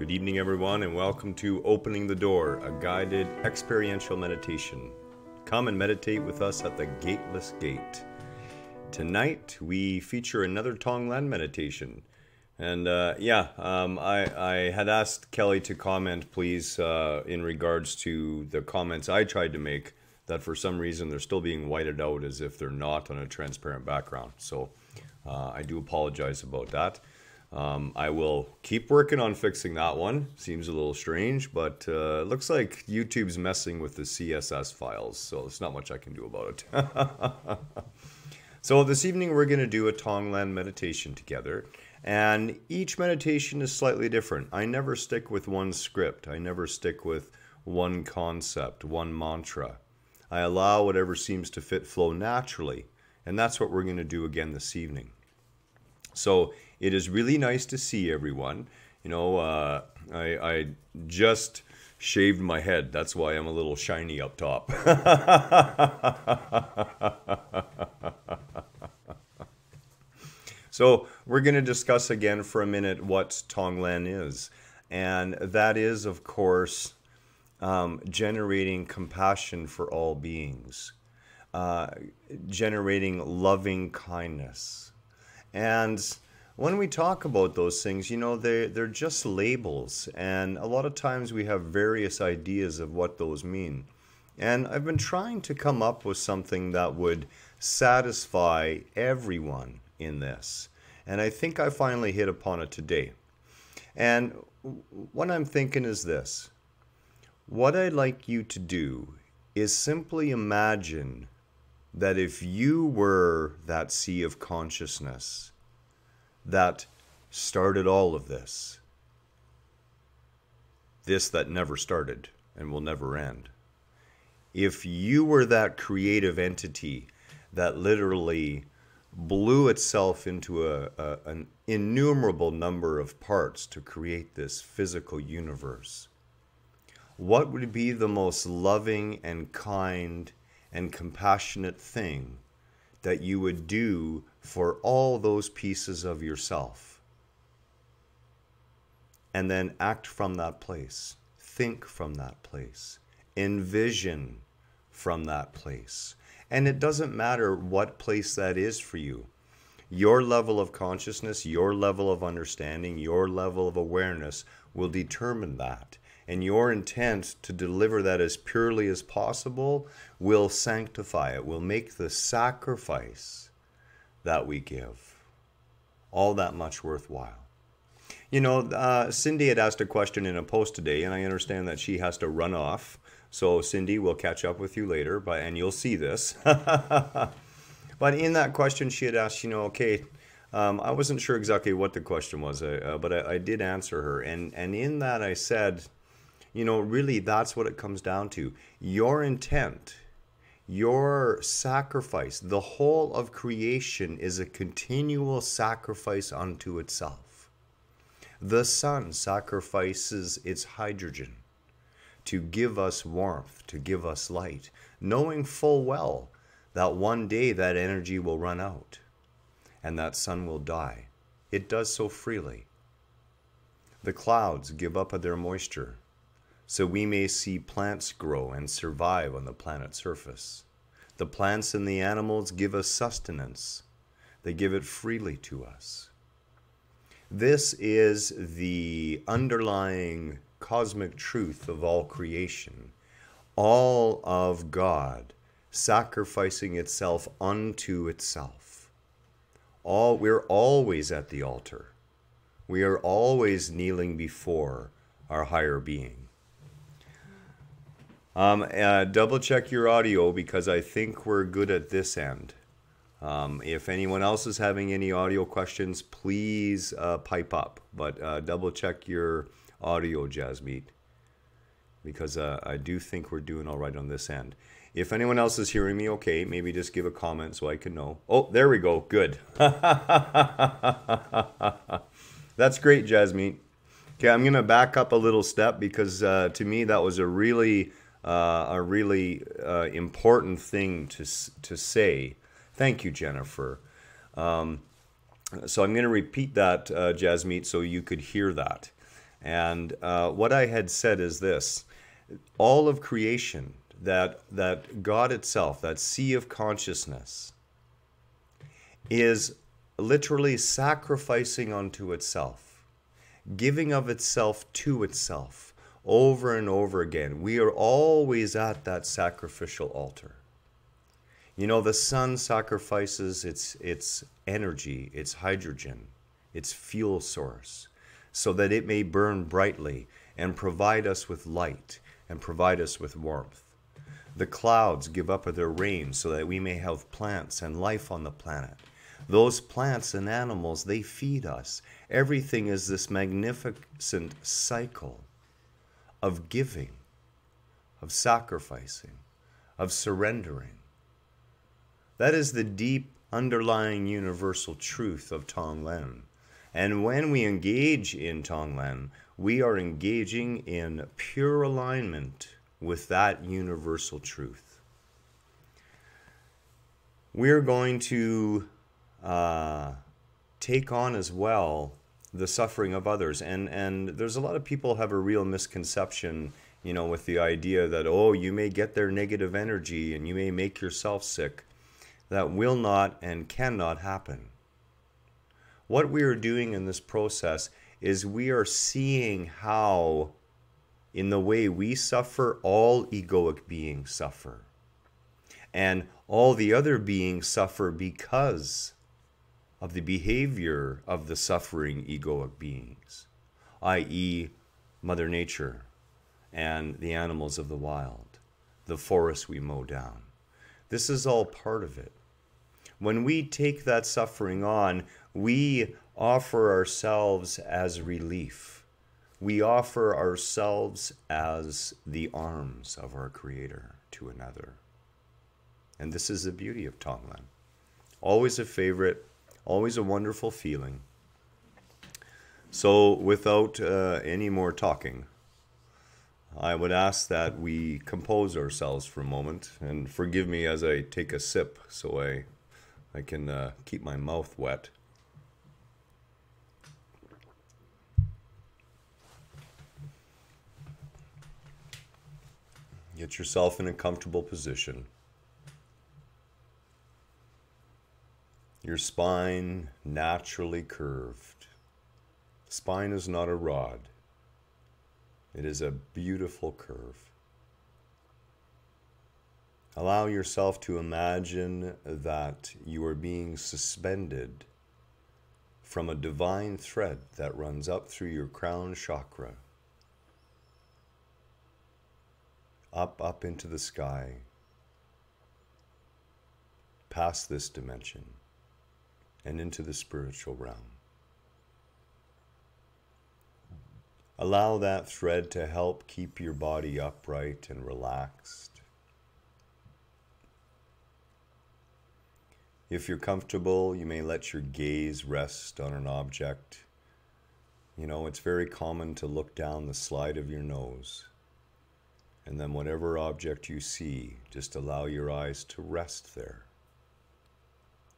Good evening, everyone, and welcome to Opening the Door, a guided experiential meditation. Come and meditate with us at the Gateless Gate. Tonight, we feature another Tong-Len meditation. And I had asked Kelly to comment, please, in regards to the comments I tried to make, that for some reason they're still being whited out as if they're not on a transparent background. So I do apologize about that. I will keep working on fixing that one. Seems a little strange, but it looks like YouTube's messing with the CSS files, so there's not much I can do about it. So this evening we're going to do a Tong-Len meditation together, and each meditation is slightly different. I never stick with one script. I never stick with one concept, one mantra. I allow whatever seems to fit flow naturally, and that's what we're going to do again this evening. So it is really nice to see everyone. You know, I just shaved my head. That's why I'm a little shiny up top. So we're going to discuss again for a minute what Tong-Len is. And that is, of course, generating compassion for all beings, generating loving kindness. And when we talk about those things, you know, they're just labels. And a lot of times we have various ideas of what those mean. And I've been trying to come up with something that would satisfy everyone in this. And I think I finally hit upon it today. And what I'm thinking is this. What I'd like you to do is simply imagine that if you were that sea of consciousness that started all of this that never started and will never end, if you were that creative entity that literally blew itself into an innumerable number of parts to create this physical universe, what would be the most loving and kind and compassionate thing that you would do for all those pieces of yourself? And then act from that place. Think from that place. Envision from that place. And it doesn't matter what place that is for you. Your level of consciousness, your level of understanding, your level of awareness will determine that. And your intent to deliver that as purely as possible will sanctify it, will make the sacrifice that we give all that much worthwhile. You know, Cindy had asked a question in a post today, and I understand that she has to run off. So Cindy, we'll catch up with you later, and you'll see this. But in that question, she had asked, you know, okay, I wasn't sure exactly what the question was, but I did answer her. And in that I said, you know, really, that's what it comes down to. Your intent, your sacrifice, the whole of creation is a continual sacrifice unto itself. The sun sacrifices its hydrogen to give us warmth, to give us light, knowing full well that one day that energy will run out and that sun will die. It does so freely. The clouds give up their moisture, so we may see plants grow and survive on the planet's surface. The plants and the animals give us sustenance. They give it freely to us. This is the underlying cosmic truth of all creation. All of God sacrificing itself unto itself. We're always at the altar. We are always kneeling before our higher being. Double check your audio because I think we're good at this end. If anyone else is having any audio questions, please pipe up. But double check your audio, Jasmeet, because I do think we're doing all right on this end. If anyone else is hearing me okay, maybe just give a comment so I can know. Oh, there we go. Good. That's great, Jasmeet. Okay, I'm going to back up a little step because to me that was a really important thing to say. Thank you, Jennifer. So I'm going to repeat that, Jasmeet, so you could hear that. And what I had said is this: all of creation, that God itself, that sea of consciousness, is literally sacrificing unto itself, giving of itself to itself over and over again. We are always at that sacrificial altar. You know, the sun sacrifices its energy, its hydrogen, its fuel source, so that it may burn brightly and provide us with light and provide us with warmth. The clouds give up their rain so that we may have plants and life on the planet. Those plants and animals, they feed us. Everything is this magnificent cycle of giving, of sacrificing, of surrendering. That is the deep underlying universal truth of Tong-Len. And when we engage in Tong-Len, we are engaging in pure alignment with that universal truth. We're going to take on as well the suffering of others. And there's a lot of people have a real misconception, you know, with the idea that, oh, you may get their negative energy and you may make yourself sick. That will not and cannot happen. What we are doing in this process is we are seeing how, in the way we suffer, all egoic beings suffer. And all the other beings suffer because of the behavior of the suffering egoic beings, i.e. Mother Nature and the animals of the wild, the forests we mow down. This is all part of it. When we take that suffering on, we offer ourselves as relief. We offer ourselves as the arms of our Creator to another. And this is the beauty of Tong-Len. Always a favorite, always a wonderful feeling. So without any more talking, I would ask that we compose ourselves for a moment, and forgive me as I take a sip so I can keep my mouth wet. Get yourself in a comfortable position. Your spine naturally curved. Spine is not a rod. It is a beautiful curve. Allow yourself to imagine that you are being suspended from a divine thread that runs up through your crown chakra, up into the sky, past this dimension, and into the spiritual realm. Allow that thread to help keep your body upright and relaxed. If you're comfortable, you may let your gaze rest on an object. You know, it's very common to look down the slide of your nose, and then whatever object you see, just allow your eyes to rest there.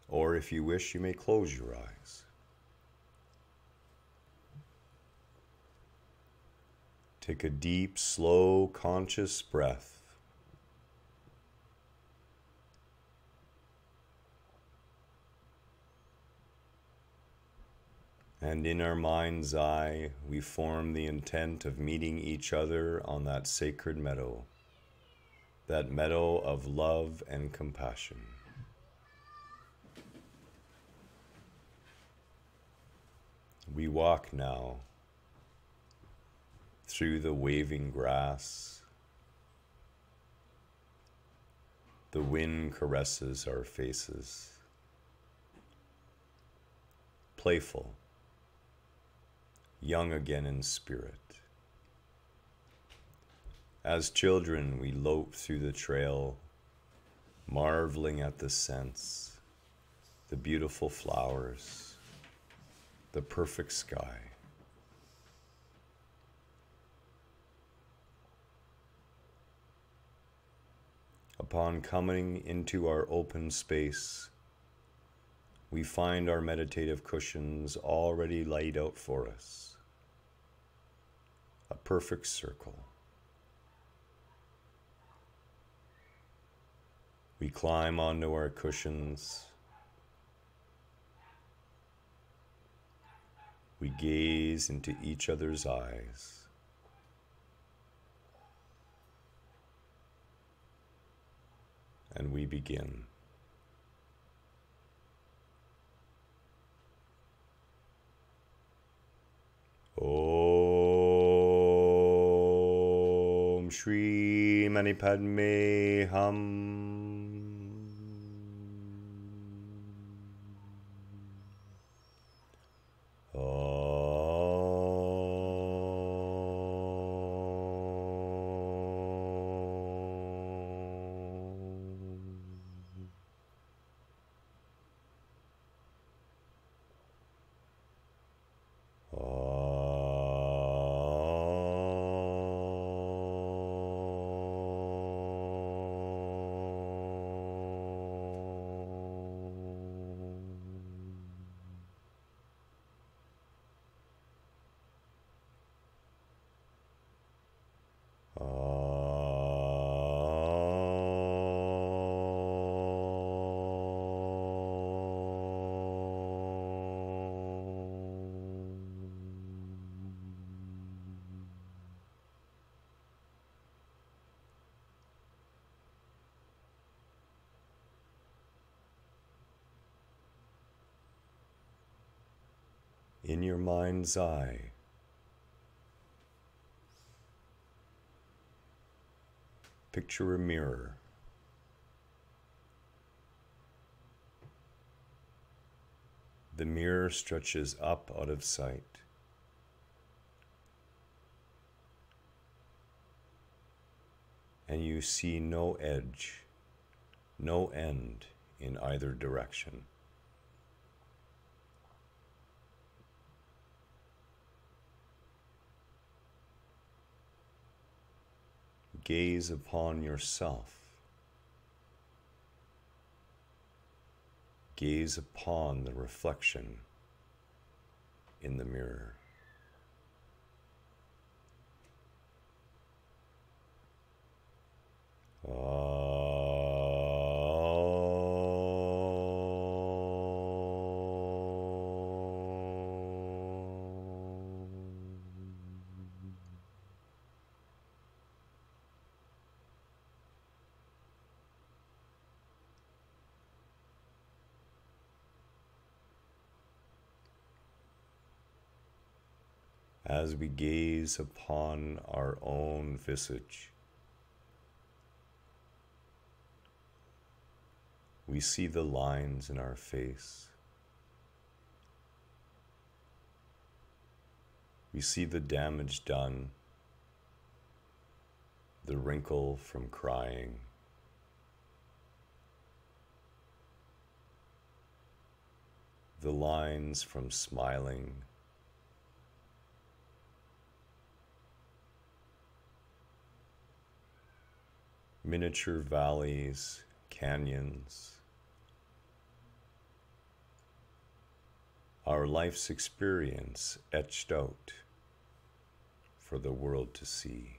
Or if you wish, you may close your eyes. Take a deep, slow, conscious breath. And in our mind's eye, we form the intent of meeting each other on that sacred meadow, that meadow of love and compassion. We walk now through the waving grass. The wind caresses our faces. Playful, young again in spirit. As children, we lope through the trail, marveling at the scents, the beautiful flowers, the perfect sky. Upon coming into our open space, we find our meditative cushions already laid out for us. a perfect circle. We climb onto our cushions. We gaze into each other's eyes. And we begin. Om Shri Mani Padme Hum. In your mind's eye, picture a mirror. The mirror stretches up out of sight. And you see no edge, no end in either direction. Gaze upon yourself. Gaze upon the reflection in the mirror. As we gaze upon our own visage, we see the lines in our face. We see the damage done, the wrinkle from crying, the lines from smiling, miniature valleys, canyons, our life's experience etched out for the world to see.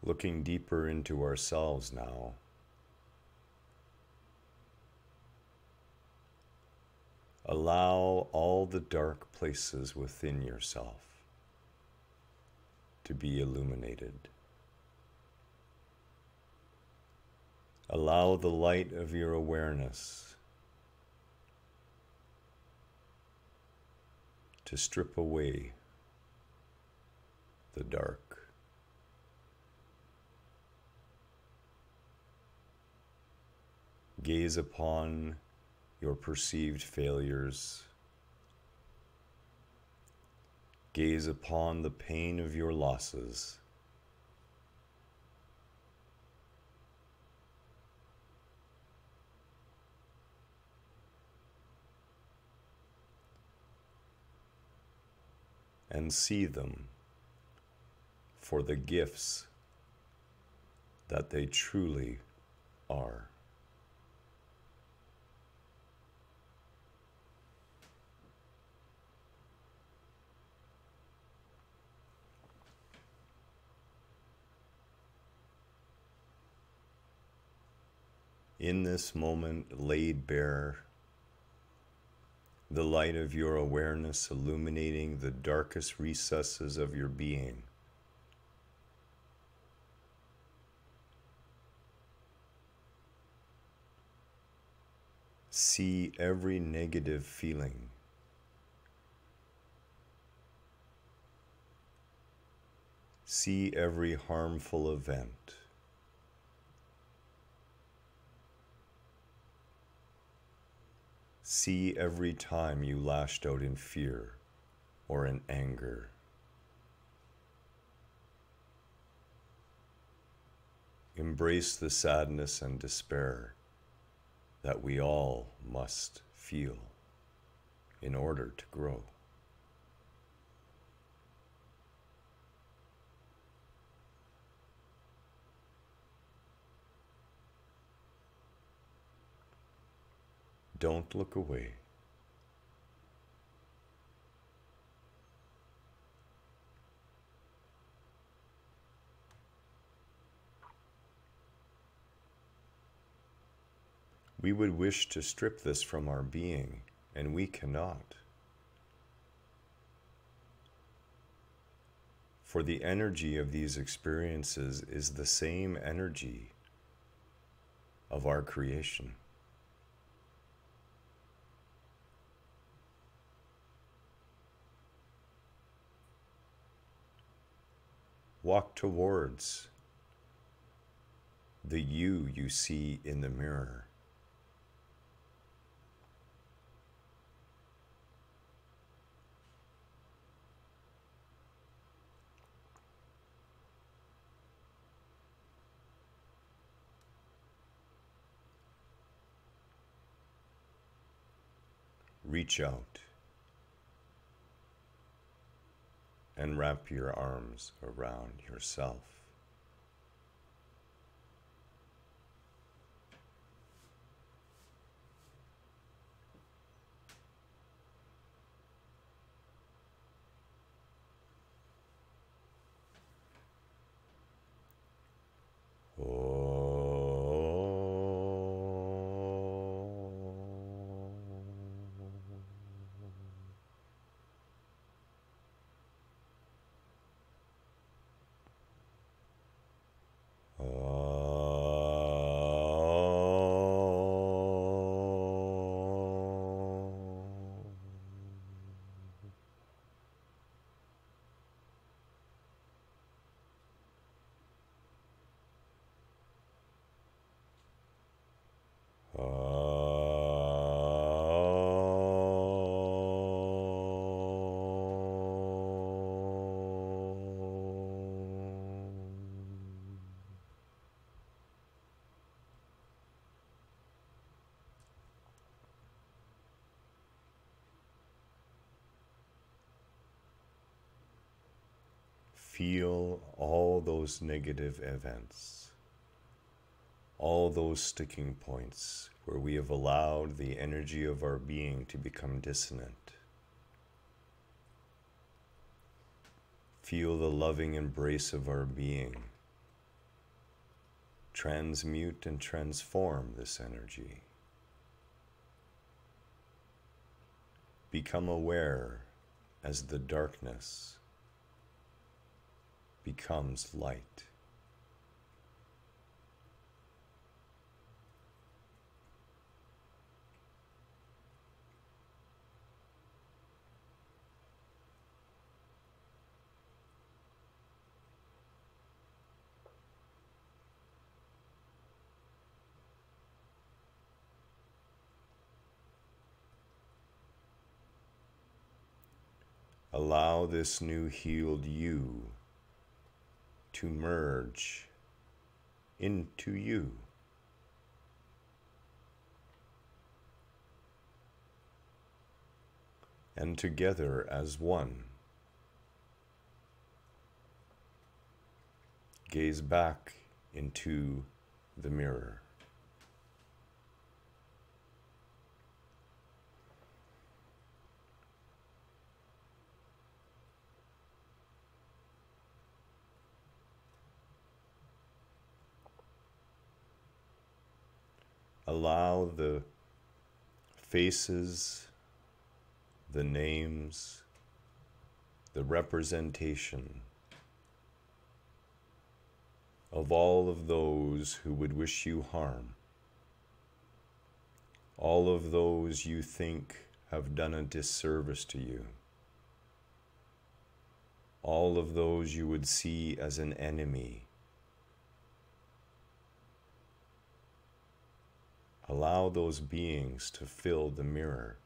Looking deeper into ourselves now, allow all the dark places within yourself to be illuminated. Allow the light of your awareness to strip away the dark. Gaze upon your perceived failures. Gaze upon the pain of your losses. And see them for the gifts that they truly are. in this moment laid bare, the light of your awareness illuminating the darkest recesses of your being. See every negative feeling. See every harmful event. See every time you lashed out in fear or in anger. Embrace the sadness and despair that we all must feel in order to grow. Don't look away. We would wish to strip this from our being, and we cannot. For the energy of these experiences is the same energy of our creation. Walk towards the you see in the mirror. Reach out and wrap your arms around yourself. Feel all those negative events, all those sticking points where we have allowed the energy of our being to become dissonant. Feel the loving embrace of our being transmute and transform this energy. Become aware as the darkness becomes light. Allow this new healed you to merge into you. And together as one, gaze back into the mirror. Allow the faces, the names, the representation of all of those who would wish you harm, all of those you think have done a disservice to you, all of those you would see as an enemy. Allow those beings to fill the mirror.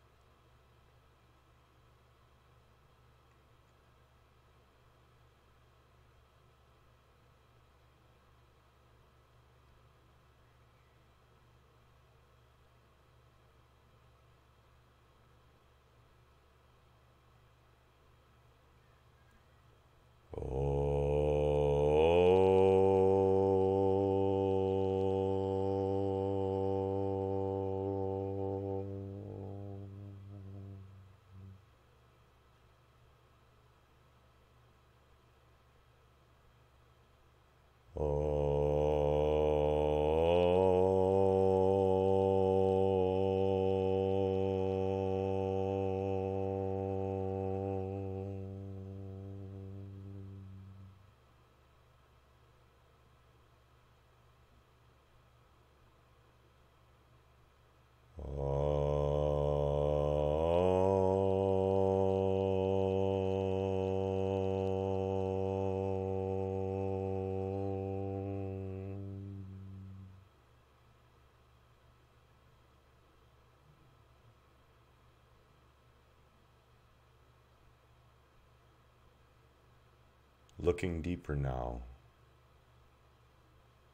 Looking deeper now,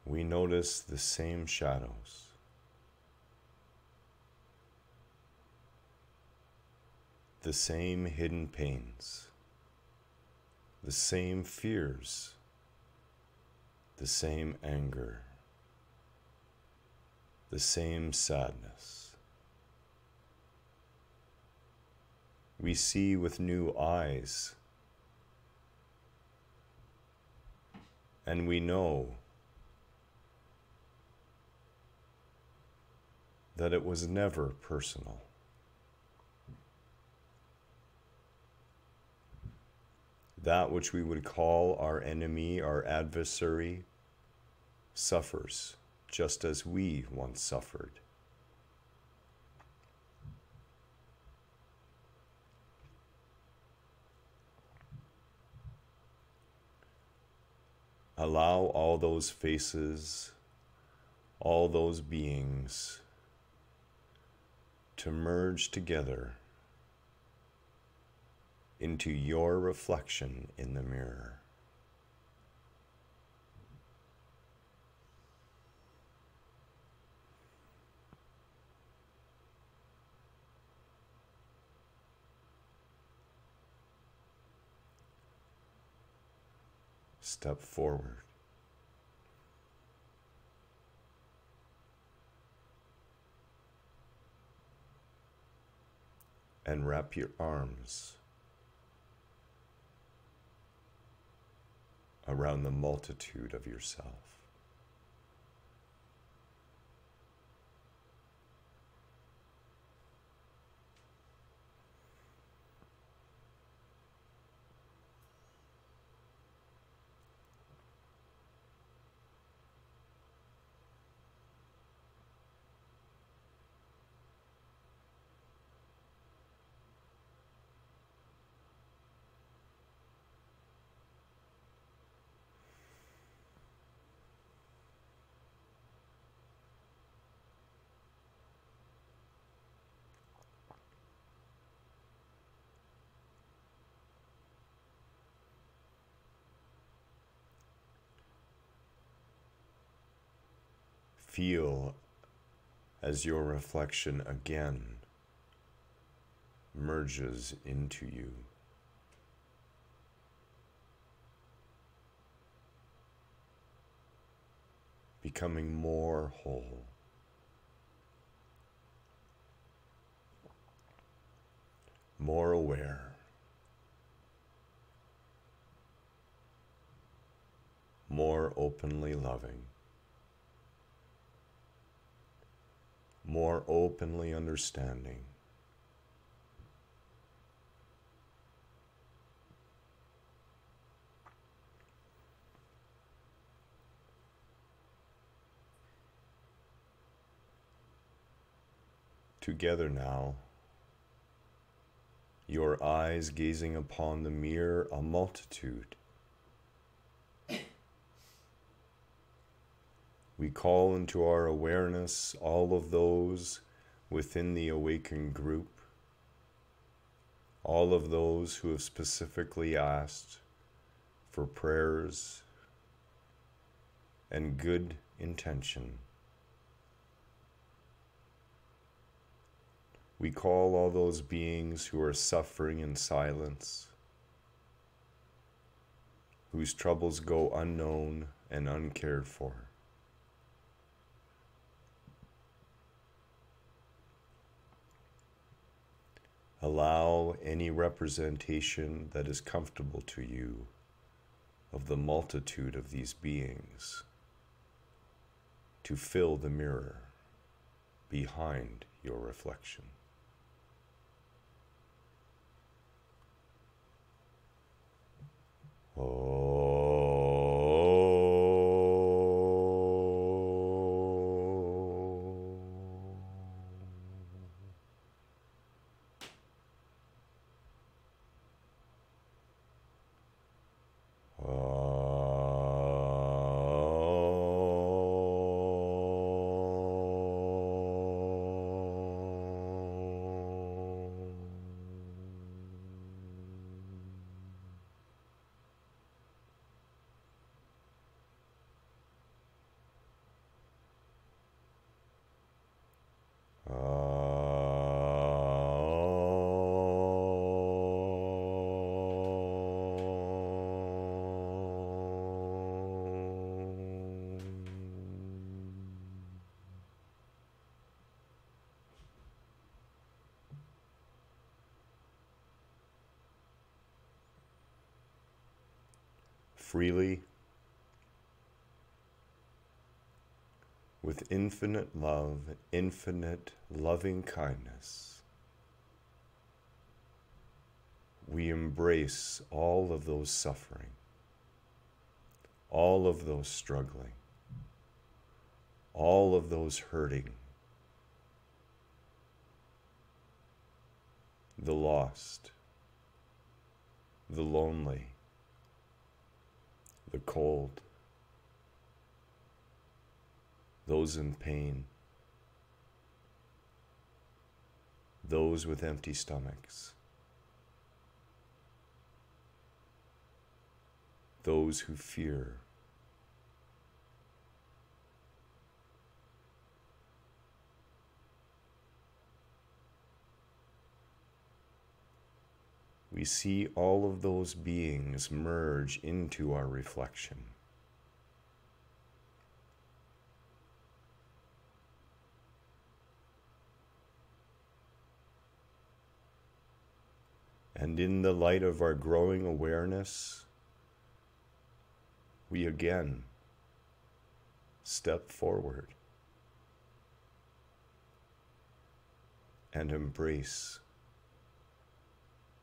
we notice the same shadows, the same hidden pains, the same fears, the same anger, the same sadness. We see with new eyes, and we know that it was never personal. That which we would call our enemy, our adversary, suffers just as we once suffered. Allow all those faces, all those beings to merge together into your reflection in the mirror. Step forward. And wrap your arms around the multitude of yourself. Feel as your reflection again merges into you. Becoming more whole. More aware. More openly loving. more openly understanding. Together now, your eyes gazing upon the mirror, a multitude. We call into our awareness all of those within the awakened group, all of those who have specifically asked for prayers and good intention. We call all those beings who are suffering in silence, whose troubles go unknown and uncared for. Allow any representation that is comfortable to you of the multitude of these beings to fill the mirror behind your reflection. Freely, with infinite love, infinite loving kindness, we embrace all of those suffering, all of those struggling, all of those hurting, the lost, the lonely, the cold, those in pain, those with empty stomachs, those who fear, we see all of those beings merge into our reflection. And in the light of our growing awareness, we again step forward and embrace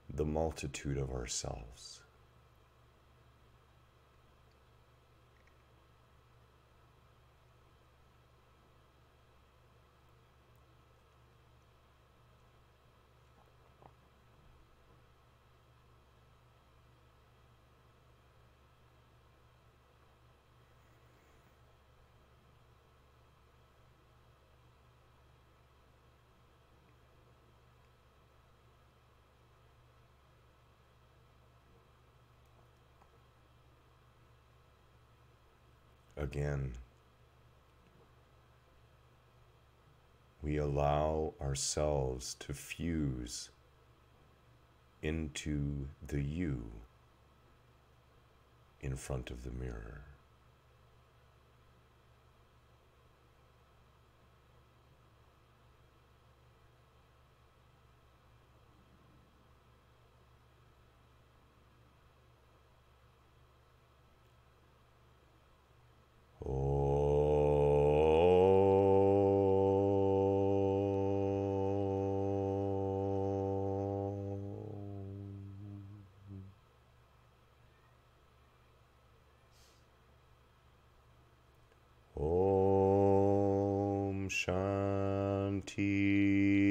the multitude of ourselves. Again, we allow ourselves to fuse into the you in front of the mirror. Oh. Shanti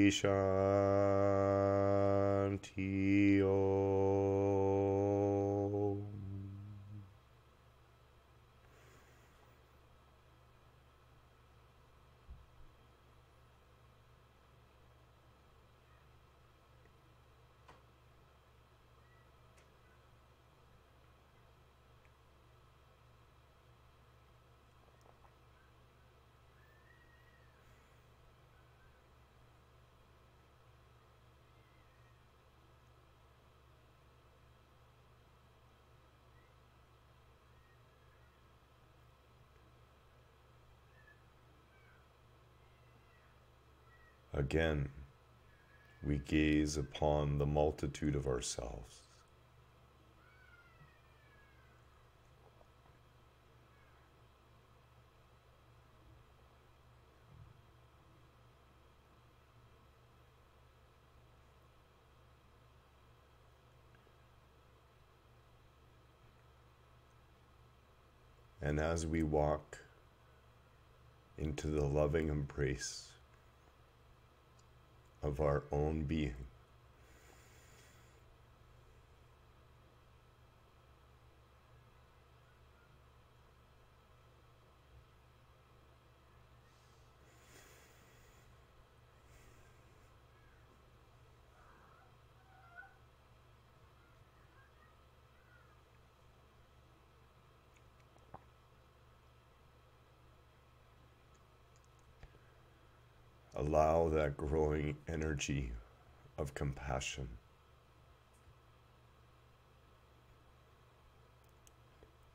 Shanti Om. Again, we gaze upon the multitude of ourselves. And as we walk into the loving embrace of our own being, allow that growing energy of compassion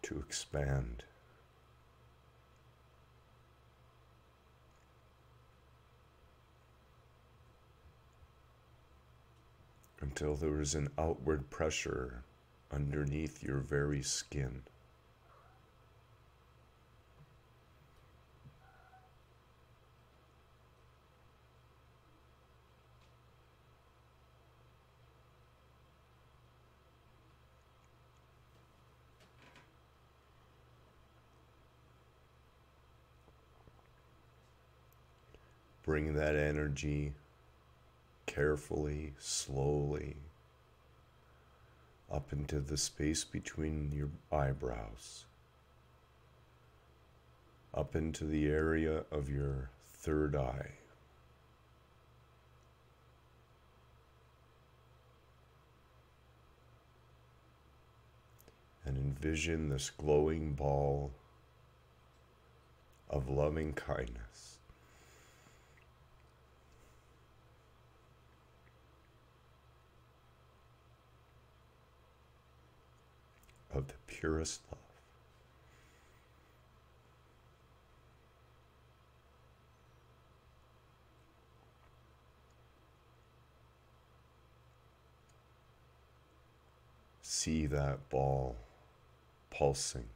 to expand until there is an outward pressure underneath your very skin. Bring that energy carefully, slowly, up into the space between your eyebrows, up into the area of your third eye. And envision this glowing ball of loving kindness. Of the purest love. See that ball pulsing,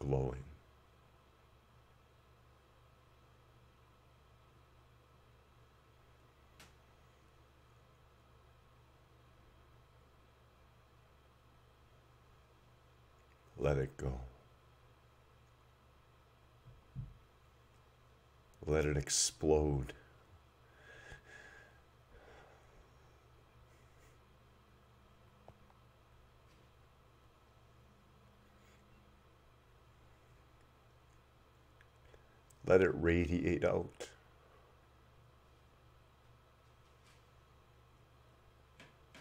glowing. Let it go. Let it explode. Let it radiate out.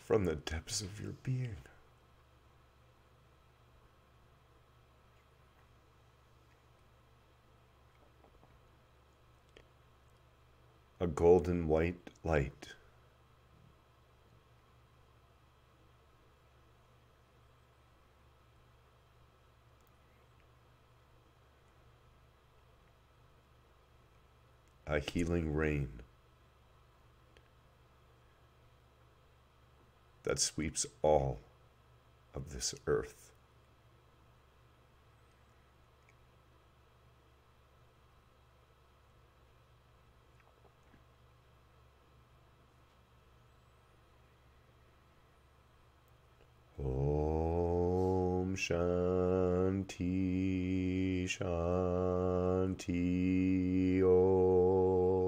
From the depths of your being. A golden white light. A healing rain that sweeps all of this earth. Om Shanti Shanti Om.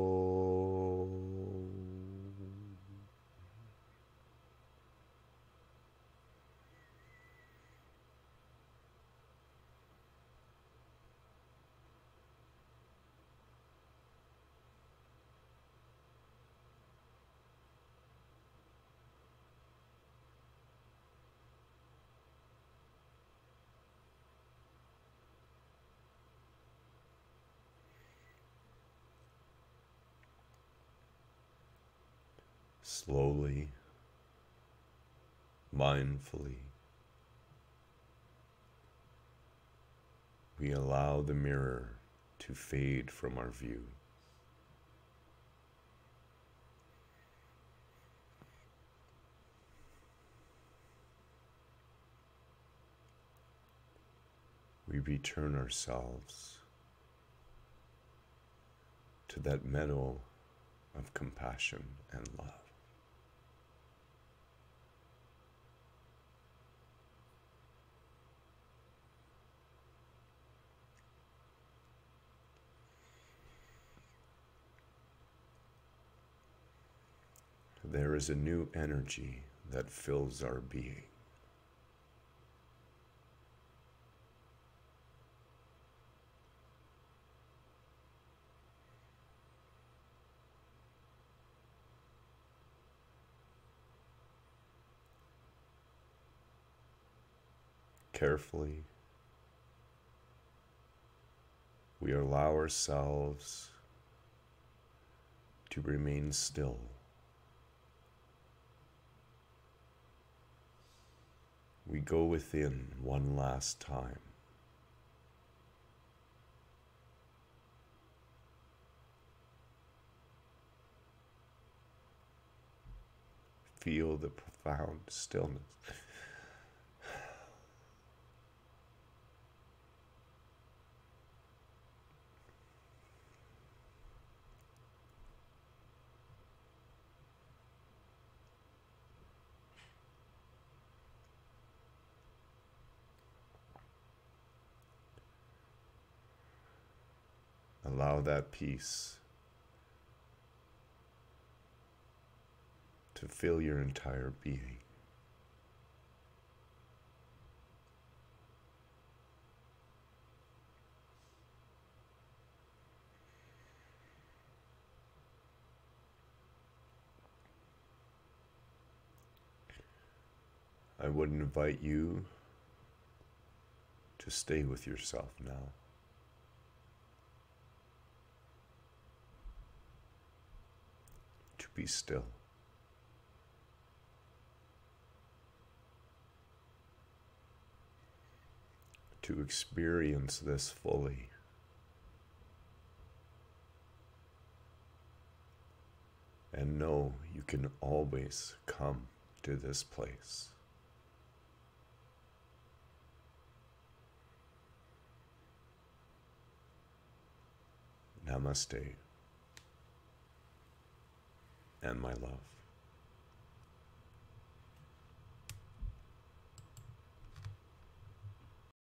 Slowly, mindfully, we allow the mirror to fade from our view. We return ourselves to that meadow of compassion and love. There is a new energy that fills our being. Carefully, we allow ourselves to remain still. We go within one last time. Feel the profound stillness. Allow that peace to fill your entire being. I would invite you to stay with yourself now. To be still. To experience this fully. And know you can always come to this place. Namaste, and my love.